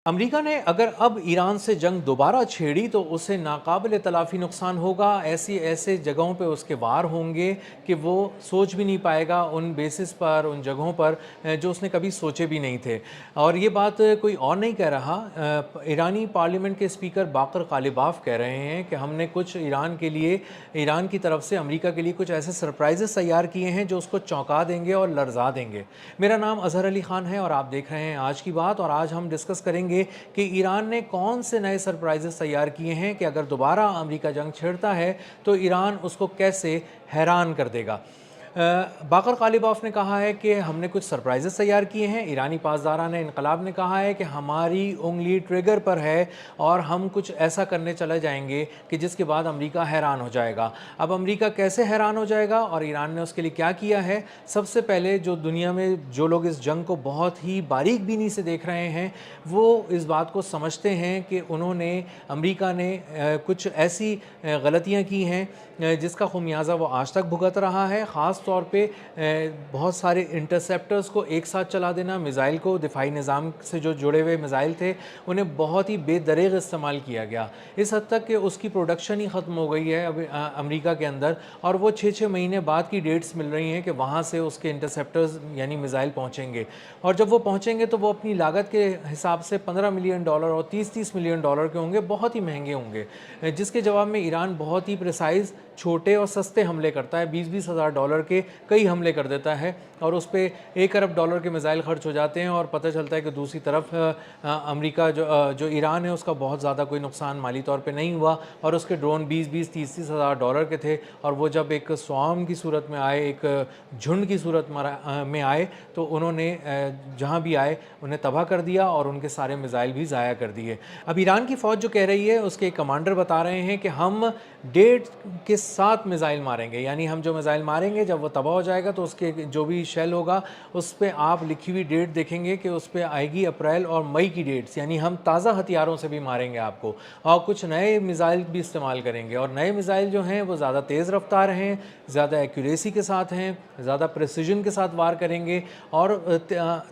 امریکہ نے اگر اب ایران سے جنگ دوبارہ چھیڑی تو اسے ناقابل تلافی نقصان ہوگا. ایسے جگہوں پہ اس کے وار ہوں گے کہ وہ سوچ بھی نہیں پائے گا ان بیسس پر، ان جگہوں پر جو اس نے کبھی سوچے بھی نہیں تھے. اور یہ بات کوئی اور نہیں کہہ رہا، ایرانی پارلیمنٹ کے اسپیکر باقر غالباف کہہ رہے ہیں کہ ہم نے کچھ ایران کی طرف سے امریکہ کے لیے کچھ ایسے سرپرائزز تیار کیے ہیں جو اس کو چونکا دیں گے اور لرزا دیں گے. میرا نام اظہر علی خان ہے اور آپ دیکھ رہے ہیں آج کی بات، اور آج ہم ڈسکس کریں گے کہ ایران نے کون سے نئے سرپرائزز تیار کیے ہیں کہ اگر دوبارہ امریکہ جنگ چھیڑتا ہے تو ایران اس کو کیسے حیران کر دے گا. باقر غالباف نے کہا ہے کہ ہم نے کچھ سرپرائزز تیار کیے ہیں. ایرانی پاسداران انقلاب نے کہا ہے کہ ہماری انگلی ٹریگر پر ہے اور ہم کچھ ایسا کرنے چلے جائیں گے کہ جس کے بعد امریکہ حیران ہو جائے گا. اب امریکہ کیسے حیران ہو جائے گا اور ایران نے اس کے لیے کیا کیا ہے؟ سب سے پہلے جو دنیا میں جو لوگ اس جنگ کو بہت ہی باریک بینی سے دیکھ رہے ہیں وہ اس بات کو سمجھتے ہیں کہ امریکہ نے کچھ ایسی غلطیاں کی ہیں جس کا خمیازہ وہ آج تک بھگت رہا ہے. خاص طور پہ بہت سارے انٹرسیپٹرز کو ایک ساتھ چلا دینا، میزائل کو، دفاعی نظام سے جو جڑے ہوئے میزائل تھے انہیں بہت ہی بے دریغ استعمال کیا گیا، اس حد تک کہ اس کی پروڈکشن ہی ختم ہو گئی ہے اب امریکہ کے اندر. اور وہ 6 مہینے بعد کی ڈیٹس مل رہی ہیں کہ وہاں سے اس کے انٹرسیپٹرز یعنی میزائل پہنچیں گے، اور جب وہ پہنچیں گے تو وہ اپنی لاگت کے حساب سے $15 ملین اور $30 ملین کے ہوں گے، بہت ہی مہنگے ہوں گے، جس کے جواب میں ایران بہت ہی پریسائز، چھوٹے اور سستے حملے کرتا ہے. $20,000 ہزار کے کئی حملے کر دیتا ہے اور اس پہ $1 ارب کے میزائل خرچ ہو جاتے ہیں. اور پتہ چلتا ہے کہ دوسری طرف امریکہ جو ایران ہے اس کا بہت زیادہ کوئی نقصان مالی طور پہ نہیں ہوا، اور اس کے ڈرون $20-30 ہزار کے تھے، اور وہ جب ایک سوام کی صورت میں آئے، ایک جھنڈ کی صورت میں آئے تو انہوں نے جہاں بھی آئے انہیں تباہ کر دیا اور ان کے سارے میزائل بھی ضائع کر دیے. اب ایران کی فوج جو کہہ رہی ہے، اس کے کمانڈر بتا رہے ہیں کہ ہم ڈیٹ کے ساتھ میزائل ماریں گے، یعنی ہم جو میزائل ماریں گے جب وہ تباہ ہو جائے گا تو اس کے جو بھی شیل ہوگا اس پہ آپ لکھی ہوئی ڈیٹ دیکھیں گے کہ اس پہ آئے گی اپریل اور مئی کی ڈیٹس، یعنی ہم تازہ ہتھیاروں سے بھی ماریں گے آپ کو، اور کچھ نئے میزائل بھی استعمال کریں گے. اور نئے میزائل جو ہیں وہ زیادہ تیز رفتار ہیں، زیادہ ایکوریسی کے ساتھ ہیں، زیادہ پریسیجن کے ساتھ وار کریں گے، اور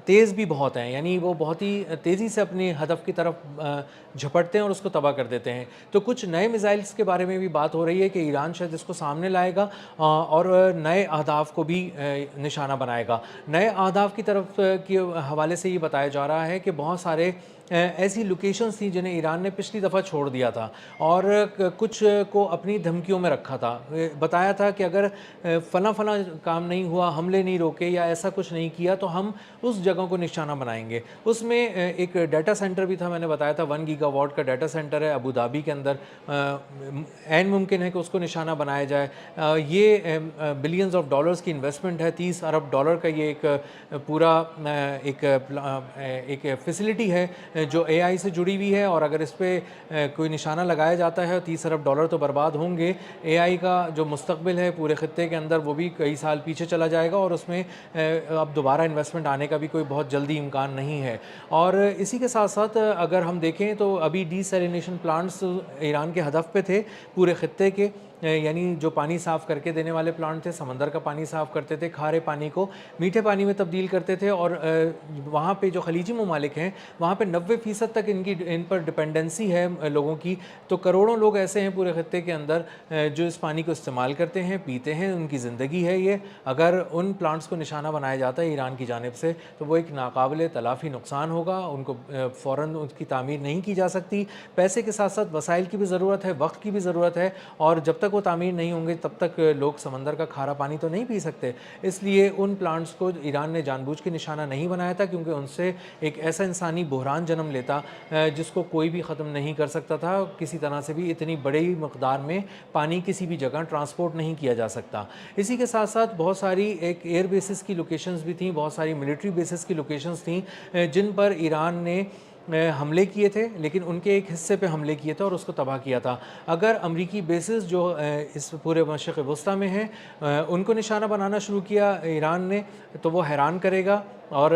تیز بھی بہت ہیں، یعنی وہ بہت ہی تیزی سے اپنے ہدف کی طرف جھپٹتے ہیں اور اس کو تباہ کر دیتے ہیں. تو کچھ نئے میزائلز کے بارے میں بھی بات ہو رہی ہے کہ ایران شاید اس کو سامنے لائے گا اور نئے اہداف کو بھی نشانہ بنائے گا. نئے اہداف کی طرف کے حوالے سے یہ بتایا جا رہا ہے کہ بہت سارے ایسی لوکیشنز تھیں جنہیں ایران نے پچھلی دفعہ چھوڑ دیا تھا اور کچھ کو اپنی دھمکیوں میں رکھا تھا، بتایا تھا کہ اگر فلاں کام نہیں ہوا، حملے نہیں روکے یا ایسا کچھ نہیں کیا تو ہم اس جگہوں کو نشانہ بنائیں گے. اس میں ایک ڈیٹا سینٹر بھی تھا، میں نے بتایا تھا 1 گیگا واٹ کا ڈیٹا سینٹر ہے ابو دھابی کے اندر، عین ممکن ہے کہ اس کو نشانہ بنایا جائے. یہ بلینز آف ڈالرز کی انویسٹمنٹ ہے، $30 ارب کا یہ ایک پورا ایک فیسلٹی ہے جو اے آئی سے جڑی ہوئی ہے، اور اگر اس پہ کوئی نشانہ لگایا جاتا ہے $30 ارب تو برباد ہوں گے. اے آئی کا جو مستقبل ہے پورے خطے کے اندر وہ بھی کئی سال پیچھے چلا جائے گا، اور اس میں اب دوبارہ انویسٹمنٹ آنے کا بھی کوئی بہت جلدی امکان نہیں ہے. اور اسی کے ساتھ ساتھ اگر ہم دیکھیں تو ابھی ڈی سیلینیشن پلانٹس ایران کے ہدف پہ تھے پورے خطے کے، یعنی جو پانی صاف کر کے دینے والے پلانٹ تھے، سمندر کا پانی صاف کرتے تھے، کھارے پانی کو میٹھے پانی میں تبدیل کرتے تھے. اور وہاں پہ جو خلیجی ممالک ہیں وہاں پہ 90% تک ان پر ڈپینڈنسی ہے لوگوں کی. تو کروڑوں لوگ ایسے ہیں پورے خطے کے اندر جو اس پانی کو استعمال کرتے ہیں، پیتے ہیں، ان کی زندگی ہے یہ. اگر ان پلانٹس کو نشانہ بنایا جاتا ہے ایران کی جانب سے تو وہ ایک ناقابل تلافی نقصان ہوگا، ان کو فوراً ان کی تعمیر نہیں کی جا سکتی. پیسے کے ساتھ ساتھ وسائل کی بھی ضرورت ہے، وقت کی بھی ضرورت ہے، اور جب تک وہ تعمیر نہیں ہوں گے تب تک لوگ سمندر کا کھارا پانی تو نہیں پی سکتے. اس لیے ان پلانٹس کو ایران نے جان بوجھ کے نشانہ نہیں بنایا تھا، کیونکہ ان سے ایک ایسا انسانی بحران جنم لیتا جس کو کوئی بھی ختم نہیں کر سکتا تھا کسی طرح سے بھی. اتنی بڑی مقدار میں پانی کسی بھی جگہ ٹرانسپورٹ نہیں کیا جا سکتا. اسی کے ساتھ ساتھ بہت ساری ایک ایئر بیسز کی لوکیشنز بھی تھیں، بہت ساری ملٹری بیسز کی لوکیشنز تھیں جن پر ایران نے حملے کیے تھے، لیکن ان کے ایک حصے پہ حملے کیے تھے اور اس کو تباہ کیا تھا. اگر امریکی بیسز جو اس پورے مشرق وسطیٰ میں ہیں ان کو نشانہ بنانا شروع کیا ایران نے تو وہ حیران کرے گا. اور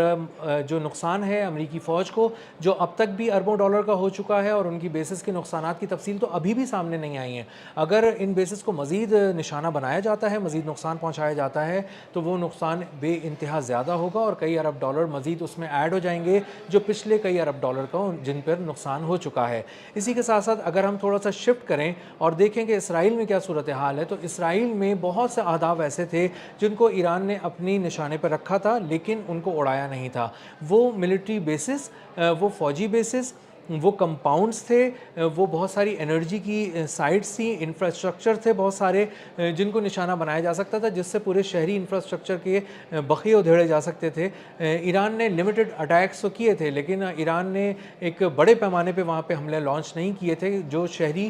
جو نقصان ہے امریکی فوج کو جو اب تک بھی اربوں ڈالر کا ہو چکا ہے اور ان کی بیسز کے نقصانات کی تفصیل تو ابھی بھی سامنے نہیں آئی ہیں. اگر ان بیسز کو مزید نشانہ بنایا جاتا ہے, مزید نقصان پہنچایا جاتا ہے, تو وہ نقصان بے انتہا زیادہ ہوگا اور کئی ارب ڈالر مزید اس میں ایڈ ہو جائیں گے جو پچھلے کئی ارب ڈالر کا جن پر نقصان ہو چکا ہے. اسی کے ساتھ ساتھ اگر ہم تھوڑا سا شفٹ کریں اور دیکھیں کہ اسرائیل میں کیا صورتحال ہے, تو اسرائیل میں بہت سے اہداف ایسے تھے جن کو ایران نے اپنی نشانے پر رکھا تھا لیکن ان کو اڑایا نہیں تھا. وہ ملٹری بیسز, وہ فوجی بیسز, وہ کمپاؤنڈز تھے, وہ بہت ساری انرجی کی سائٹس تھیں, انفراسٹرکچر تھے بہت سارے جن کو نشانہ بنایا جا سکتا تھا, جس سے پورے شہری انفراسٹرکچر کے بخیے ادھیڑے جا سکتے تھے. ایران نے لمیٹڈ اٹیکس تو کیے تھے لیکن ایران نے ایک بڑے پیمانے پہ وہاں پہ حملے لانچ نہیں کیے تھے جو شہری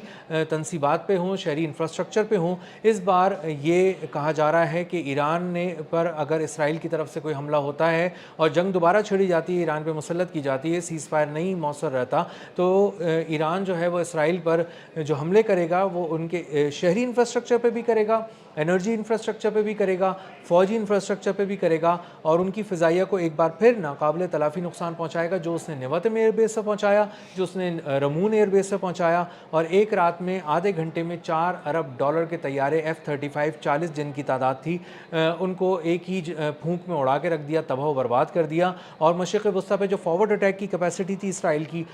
تنصیبات پہ ہوں, شہری انفراسٹرکچر پہ ہوں. اس بار یہ کہا جا رہا ہے کہ ایران نے پر اگر اسرائیل کی طرف سے کوئی حملہ ہوتا ہے اور جنگ دوبارہ چھڑی جاتی ہے, ایران پہ مسلط کی جاتی ہے, سیز فائر نہیں مؤثر رہتا, تو ایران جو ہے وہ اسرائیل پر جو حملے کرے گا وہ ان کے شہری انفراسٹرکچر پہ بھی کرے گا, انرجی انفراسٹرکچر پہ بھی کرے گا, فوجی انفراسٹرکچر پہ بھی کرے گا, اور ان کی فضائیہ کو ایک بار پھر ناقابل تلافی نقصان پہنچائے گا جو اس نے نیوتم ایئر بیس سے پہنچایا, جو اس نے رمون ایئر بیس سے پہنچایا. اور ایک رات میں آدھے گھنٹے میں 4 ارب ڈالر کے طیارے F-35 40 جن کی تعداد تھی ان کو ایک ہی پھونک میں اڑا کے رکھ دیا, تباہ و برباد کر دیا. اور مشرق وسطیٰ پہ جو فارورڈ اٹیک کی کیپیسٹی تھی اسرائیل کی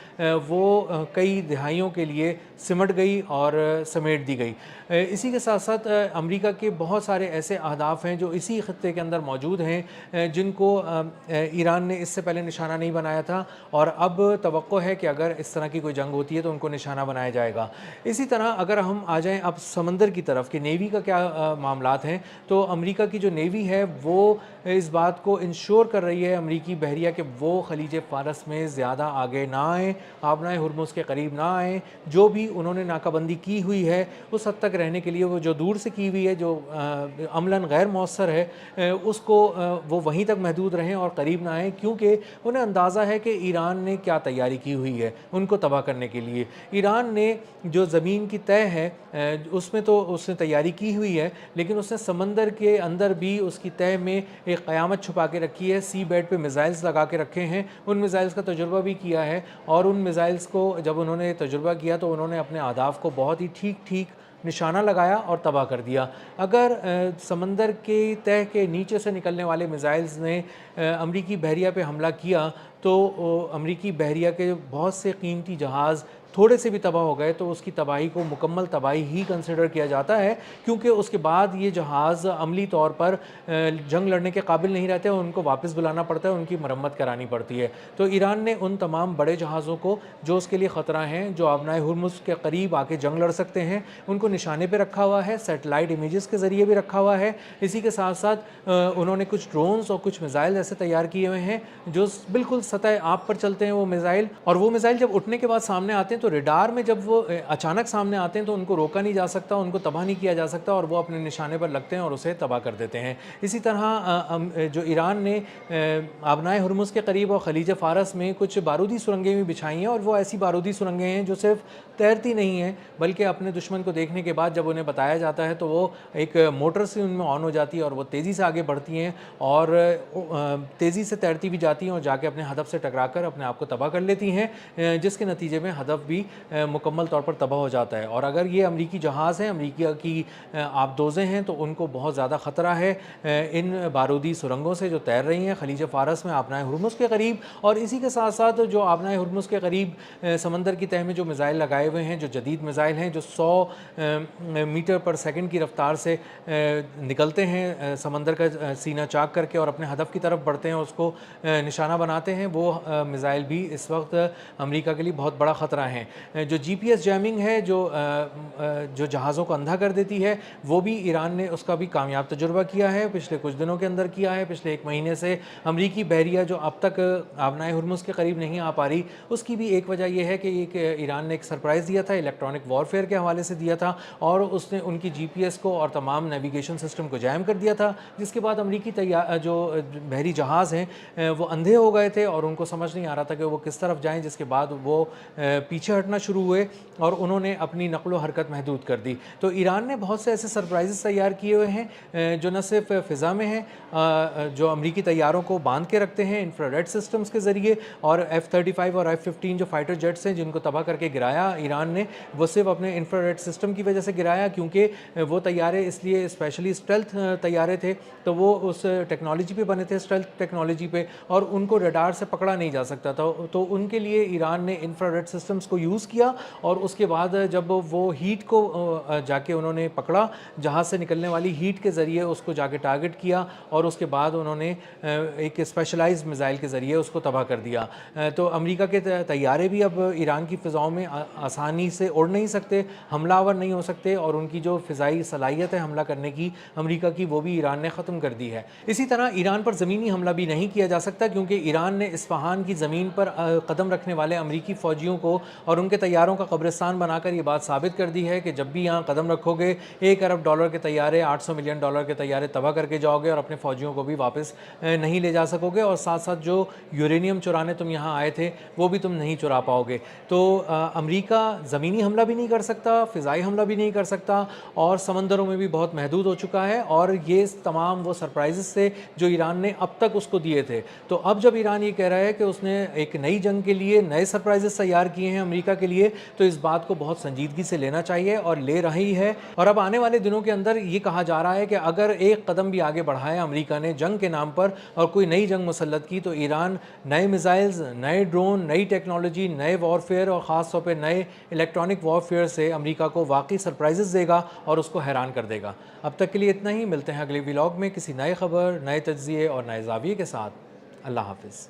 وہ کئی دہائیوں کے لیے سمٹ گئی اور سمیٹ دی گئی. اسی کے ساتھ ساتھ امریکہ کے بہت سارے ایسے اہداف ہیں جو اسی خطے کے اندر موجود ہیں جن کو ایران نے اس سے پہلے نشانہ نہیں بنایا تھا, اور اب توقع ہے کہ اگر اس طرح کی کوئی جنگ ہوتی ہے تو ان کو نشانہ بنایا جائے گا. اسی طرح اگر ہم آ جائیں اب سمندر کی طرف کہ نیوی کا کیا معاملات ہیں, تو امریکہ کی جو نیوی ہے وہ اس بات کو انشور کر رہی ہے امریکی بحریہ کہ وہ خلیج فارس میں زیادہ آگے نہ آئیں, آبنائے ہرمز کے قریب نہ آئیں. جو بھی انہوں نے ناکہ بندی کی ہوئی ہے اس حد تک رہنے کے لیے وہ جو دور سے کی ہوئی ہے جو عملاً غیر مؤثر ہے اس کو وہ وہیں تک محدود رہیں اور قریب نہ آئیں, کیونکہ انہیں اندازہ ہے کہ ایران نے کیا تیاری کی ہوئی ہے ان کو تباہ کرنے کے لیے. ایران نے جو زمین کی تہ ہے اس میں تو اس نے تیاری کی ہوئی ہے, لیکن اس نے سمندر کے اندر بھی اس کی تہ میں ایک قیامت چھپا کے رکھی ہے. سی بیڈ پہ میزائلز لگا کے رکھے ہیں, ان میزائلز کا تجربہ بھی کیا ہے, اور ان میزائلز کو جب انہوں نے تجربہ کیا تو انہوں نے اپنے اہداف کو بہت ہی ٹھیک نشانہ لگایا اور تباہ کر دیا. اگر سمندر کے تہ کے نیچے سے نکلنے والے میزائلز نے امریکی بحریہ پہ حملہ کیا تو امریکی بحریہ کے بہت سے قیمتی جہاز تھوڑے سے بھی تباہ ہو گئے تو اس کی تباہی کو مکمل تباہی ہی کنسیڈر کیا جاتا ہے, کیونکہ اس کے بعد یہ جہاز عملی طور پر جنگ لڑنے کے قابل نہیں رہتے, ان کو واپس بلانا پڑتا ہے, ان کی مرمت کرانی پڑتی ہے. تو ایران نے ان تمام بڑے جہازوں کو جو اس کے لیے خطرہ ہیں, جو آبنائے ہرمز کے قریب آ کے جنگ لڑ سکتے ہیں, ان کو نشانے پہ رکھا ہوا ہے, سیٹلائٹ امیجز کے ذریعے بھی رکھا ہوا ہے. اسی کے ساتھ ساتھ انہوں نے کچھ ڈرونز اور کچھ میزائل ایسے تیار کیے ہوئے ہیں جو بالکل سطح آپ پر چلتے ہیں وہ میزائل, اور وہ میزائل جب اٹھنے کے بعد سامنے آتے ہیں تو ریڈار میں جب وہ اچانک سامنے آتے ہیں تو ان کو روکا نہیں جا سکتا, ان کو تباہ نہیں کیا جا سکتا, اور وہ اپنے نشانے پر لگتے ہیں اور اسے تباہ کر دیتے ہیں. اسی طرح جو ایران نے آبنائے ہرمز کے قریب اور خلیج فارس میں کچھ بارودی سرنگیں بھی بچھائی ہیں, اور وہ ایسی بارودی سرنگیں ہیں جو صرف تیرتی نہیں ہیں بلکہ اپنے دشمن کو دیکھنے کے بعد جب انہیں بتایا جاتا ہے تو وہ ایک موٹر سے ان میں آن ہو جاتی ہے اور وہ تیزی سے آگے بڑھتی ہیں اور تیزی سے تیرتی بھی جاتی ہیں اور جا کے اپنے ہدف سے ٹکرا کر اپنے آپ کو تباہ کر لیتی ہیں, جس کے نتیجے میں ہدف بھی مکمل طور پر تباہ ہو جاتا ہے. اور اگر یہ امریکی جہاز ہیں, امریکہ کی آبدوزیں ہیں, تو ان کو بہت زیادہ خطرہ ہے ان بارودی سرنگوں سے جو تیر رہی ہیں خلیج فارس میں آبنائے ہرمز کے قریب. اور اسی کے ساتھ ساتھ جو آبنائے ہرمز کے قریب سمندر کی تہ میں جو میزائل لگائے ہوئے ہیں, جو جدید میزائل ہیں جو 100 میٹر پر سیکنڈ کی رفتار سے نکلتے ہیں سمندر کا سینہ چاک کر کے اور اپنے ہدف کی طرف بڑھتے ہیں, اس کو نشانہ بناتے ہیں, وہ میزائل بھی اس وقت امریکہ کے لیے بہت بڑا خطرہ ہیں. جو جی پی ایس جیمنگ ہے جو جہازوں کو اندھا کر دیتی ہے, وہ بھی ایران نے اس کا بھی کامیاب تجربہ کیا ہے, پچھلے کچھ دنوں کے اندر کیا ہے. پچھلے 1 مہینے سے امریکی بحریہ جو اب تک آبنائے ہرمز کے قریب نہیں آ پا رہی, اس کی بھی ایک وجہ یہ ہے کہ ایران نے ایک سرپرائز دیا تھا, الیکٹرانک وارفیئر کے حوالے سے دیا تھا, اور اس نے ان کی جی پی ایس کو اور تمام نیویگیشن سسٹم کو جیم کر دیا تھا, جس کے بعد امریکی جو بحری جہاز ہیں وہ اندھے ہو گئے تھے اور ان کو سمجھ نہیں آ رہا تھا کہ وہ کس طرف جائیں، جس کے بعد وہ پیچھے ہٹنا شروع ہوئے اور انہوں نے اپنی نقل و حرکت محدود کر دی۔ تو ایران نے بہت سے ایسے سرپرائزز تیار کیے ہوئے ہیں جو نہ صرف فضا میں ہیں، جو امریکی طیاروں کو باندھ کے رکھتے ہیں انفراریڈ سسٹمز کے ذریعے، اور F-35 اور F-15 جو فائٹر جیٹس ہیں جن کو تباہ کر کے گرایا ایران نے، وہ صرف اپنے انفراریڈ سسٹم کی وجہ سے گرایا، کیونکہ وہ طیارے اس لیے اسپیشلی اسٹیلتھ طیارے تھے، تو وہ اس ٹیکنالوجی پہ بنے تھے، اسٹیلتھ ٹیکنالوجی پہ، اور ان کو ریڈار سے پکڑا نہیں جا سکتا تھا، تو ان کے لیے ایران نے انفراریڈ سسٹمز کو یوز کیا، اور اس کے بعد جب وہ ہیٹ کو جا کے انہوں نے پکڑا، جہاز سے نکلنے والی ہیٹ کے ذریعے اس کو جا کے ٹارگٹ کیا، اور اس کے بعد انہوں نے ایک اسپیشلائزڈ میزائل کے ذریعے اس کو تباہ کر دیا۔ تو امریکہ کے طیارے بھی اب ایران کی فضاؤں میں آسانی سے اڑ نہیں سکتے، حملہ آور نہیں ہو سکتے، اور ان کی جو فضائی صلاحیت ہے حملہ کرنے کی امریکہ کی، وہ بھی ایران نے ختم کر دی ہے۔ اسی طرح ایران پر زمینی حملہ بھی نہیں کیا جا سکتا، کیونکہ ایران نے اصفہان کی زمین پر قدم رکھنے والے امریکی فوجیوں کو اور ان کے طیاروں کا قبرستان بنا کر یہ بات ثابت کر دی ہے کہ جب بھی یہاں قدم رکھو گے $1 ارب کے طیارے، $800 ملین کے طیارے تباہ کر کے جاؤ گے، اور اپنے فوجیوں کو بھی واپس نہیں لے جا سکو گے، اور ساتھ ساتھ جو یورینیم چرانے تم یہاں آئے تھے وہ بھی تم نہیں چرا پاؤ گے۔ تو امریکہ زمینی حملہ بھی نہیں کر سکتا، فضائی حملہ بھی نہیں کر سکتا، اور سمندروں میں بھی بہت محدود ہو چکا ہے، اور یہ تمام وہ سرپرائزز تھے جو ایران نے اب تک اس کو دیے تھے۔ تو اب جب ایران یہ کہہ رہا ہے کہ اس نے ایک نئی جنگ کے لیے نئے سرپرائزز تیار کیے ہیں امریکہ کے لیے، تو اس بات کو بہت سنجیدگی سے لینا چاہیے، اور لے رہی ہے۔ اور اب آنے والے دنوں کے اندر یہ کہا جا رہا ہے کہ اگر ایک قدم بھی آگے بڑھایا امریکہ نے جنگ کے نام پر اور کوئی نئی جنگ مسلط کی، تو ایران نئے میزائلز، نئے ڈرون، نئی ٹیکنالوجی، نئے وارفیئر، اور خاص طور پہ نئے الیکٹرانک وارفیئر سے امریکہ کو واقعی سرپرائزز دے گا اور اس کو حیران کر دے گا۔ اب تک کے لیے اتنا ہی، ملتے ہیں اگلے ولاگ میں کسی نئے خبر، نئے تجزیے اور نئے زاویے کے ساتھ۔ اللہ حافظ۔